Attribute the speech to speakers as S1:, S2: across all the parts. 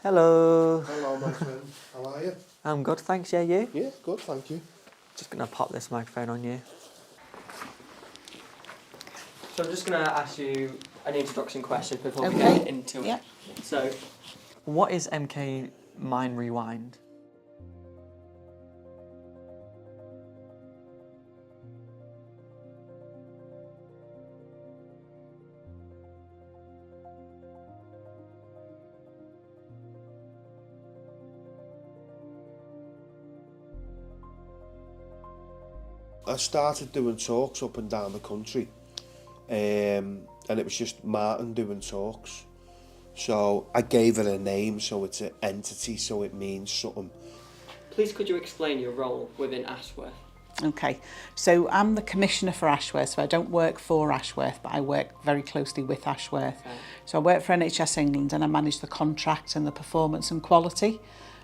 S1: Hello.
S2: Hello, my friend. How are you?
S1: I'm good, thanks. Yeah, you?
S2: Yeah, good, thank you.
S1: Just gonna pop this microphone on you. So I'm just gonna ask you an introduction question before we get into it.
S3: Yeah.
S1: So, what is MK Mind Rewind?
S2: I started doing talks up and down the country, and it was just Martin doing talks. So I gave it a name, so it's an entity, so it means something.
S1: Please could you explain your role within Ashworth?
S3: Okay, so I'm the commissioner for Ashworth, so I don't work for Ashworth, but I work very closely with Ashworth.
S1: Okay.
S3: So I work for NHS England and I manage the contract and the performance and quality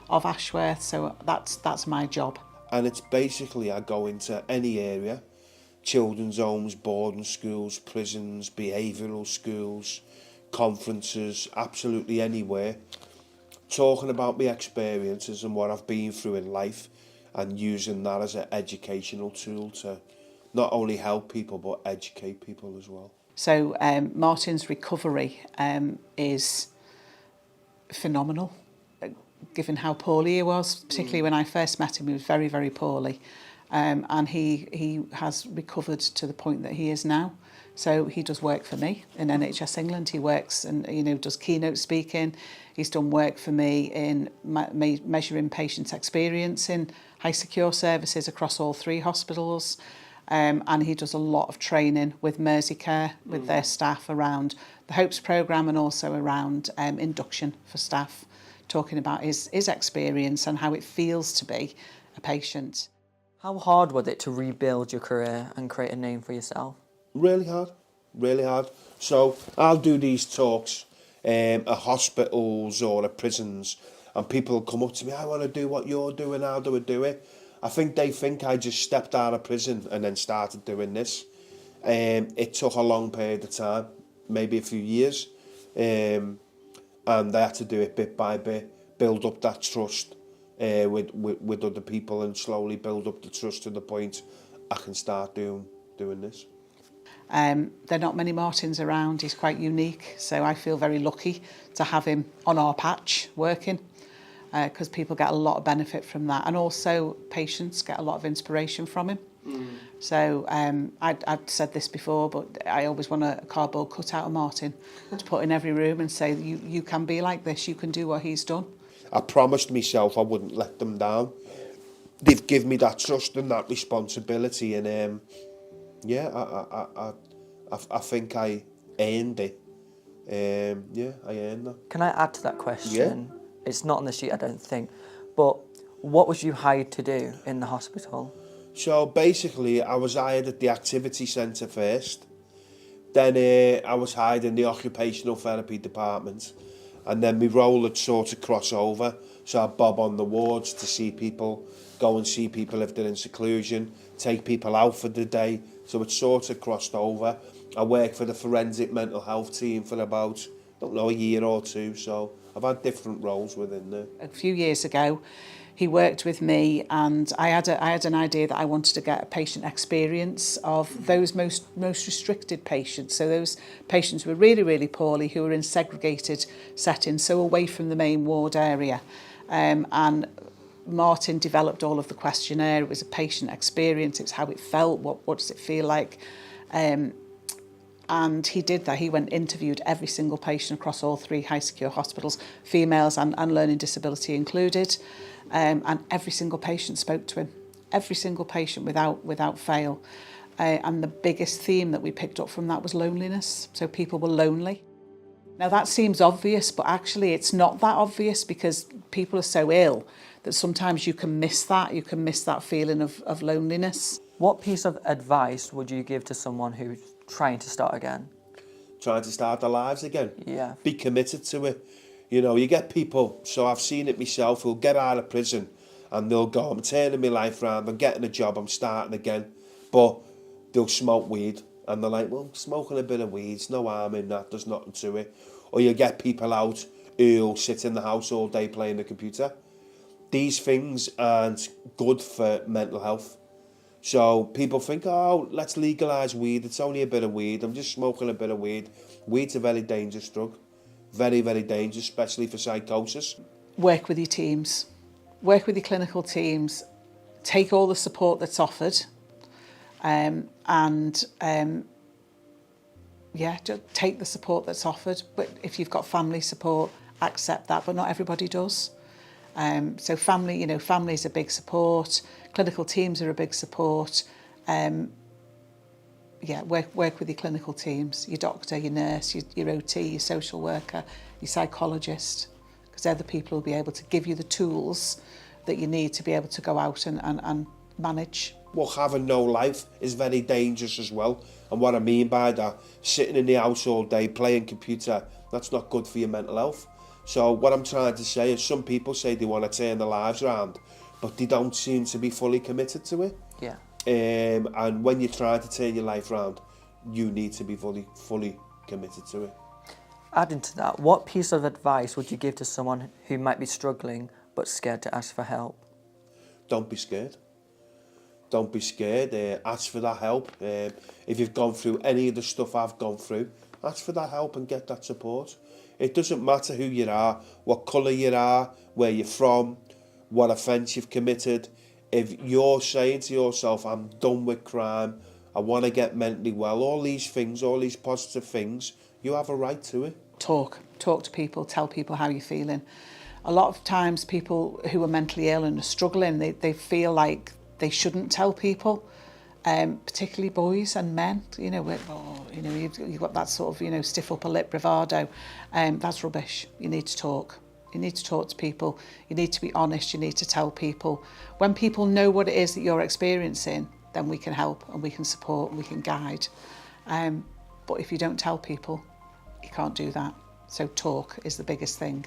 S3: of Ashworth, so that's my job.
S2: And it's basically I go into any area, children's homes, boarding schools, prisons, behavioural schools, conferences, absolutely anywhere, talking about my experiences and what I've been through in life and using that as an educational tool to not only help people but educate people as well.
S3: So Martin's recovery is phenomenal, given how poorly he was, particularly when I first met him. He was very, very poorly, and he has recovered to the point that he is now. So he does work for me in NHS England. He works and does keynote speaking. He's done work for me in measuring patient experience in high secure services across all 3 hospitals. And he does a lot of training with Merseycare, with their staff around the HOPES programme and also around induction for staff, talking about his experience and how it feels to be a patient.
S1: How hard was it to rebuild your career and create a name for yourself?
S2: Really hard, really hard. So I'll do these talks at hospitals or at prisons, and people come up to me, I want to do what you're doing, how do I do it? I think they think I just stepped out of prison and then started doing this. It took a long period of time, maybe a few years, and I had to do it bit by bit, build up that trust with other people and slowly build up the trust to the point I can start doing this.
S3: There are not many Martins around. He's quite unique, so I feel very lucky to have him on our patch working, because people get a lot of benefit from that, and also patients get a lot of inspiration from him. So I've said this before, but I always want a cardboard cutout of Martin to put in every room and say, you can be like this, you can do what he's done.
S2: I promised myself I wouldn't let them down. They've given me that trust and that responsibility, and I think I earned it. I earned that.
S1: Can I add to that question?
S2: Yeah.
S1: It's not on the sheet, I don't think. But what was you hired to do in the hospital?
S2: So basically, I was hired at the activity centre first. Then I was hired in the occupational therapy department. And then my role had sort of cross over. So I'd bob on the wards to see people, go and see people if they're in seclusion, take people out for the day. So it sort of crossed over. I worked for the forensic mental health team for about, a year or 2. So I've had different roles within there.
S3: A few years ago, he worked with me, and I had an idea that I wanted to get a patient experience of those most restricted patients. So those patients who were really, really poorly, who were in segregated settings, so away from the main ward area. And Martin developed all of the questionnaire. It was a patient experience. It's how it felt. What does it feel like? And he did that. He went and interviewed every single patient across all 3 high secure hospitals, females and learning disability included. And every single patient spoke to him. Every single patient without fail. And the biggest theme that we picked up from that was loneliness. So people were lonely. Now that seems obvious, but actually it's not that obvious, because people are so ill that sometimes you can miss that. You can miss that feeling of loneliness.
S1: What piece of advice would you give to someone who's trying to start again?
S2: Trying to start their lives again.
S1: Yeah.
S2: Be committed to it. You get people, so I've seen it myself, who'll get out of prison and they'll go, I'm turning my life around, I'm getting a job, I'm starting again. But they'll smoke weed and they're like, well, smoking a bit of weed's no harm in that, there's nothing to it. Or you get people out who'll sit in the house all day playing the computer. These things aren't good for mental health. So people think, oh, let's legalise weed. It's only a bit of weed. I'm just smoking a bit of weed. Weed's a very dangerous drug. Very, very dangerous, especially for psychosis.
S3: Work with your teams. Work with your clinical teams. Take all the support that's offered. Just take the support that's offered. But if you've got family support, accept that. But not everybody does. So family, family is a big support. Clinical teams are a big support. Work with your clinical teams, your doctor, your nurse, your OT, your social worker, your psychologist, because they're the people who'll be able to give you the tools that you need to be able to go out and manage.
S2: Well, having no life is very dangerous as well. And what I mean by that, sitting in the house all day playing computer, that's not good for your mental health. So what I'm trying to say is some people say they want to turn their lives around, but they don't seem to be fully committed to it.
S1: Yeah.
S2: And when you try to turn your life around, you need to be fully committed to it.
S1: Adding to that, what piece of advice would you give to someone who might be struggling but scared to ask for help?
S2: Don't be scared. Don't be scared. Ask for that help. If you've gone through any of the stuff I've gone through, ask for that help and get that support. It doesn't matter who you are, what colour you are, where you're from, what offence you've committed. If you're saying to yourself, I'm done with crime, I want to get mentally well, all these things, all these positive things, you have a right to it. Talk
S3: to people, tell people how you're feeling. A lot of times people who are mentally ill and are struggling, they feel like they shouldn't tell people, particularly boys and men. You've got that sort of, stiff upper lip bravado. That's rubbish. You need to talk. You need to talk to people. You need to be honest. You need to tell people. When people know what it is that you're experiencing, then we can help and we can support and we can guide. But if you don't tell people, you can't do that. So talk is the biggest thing.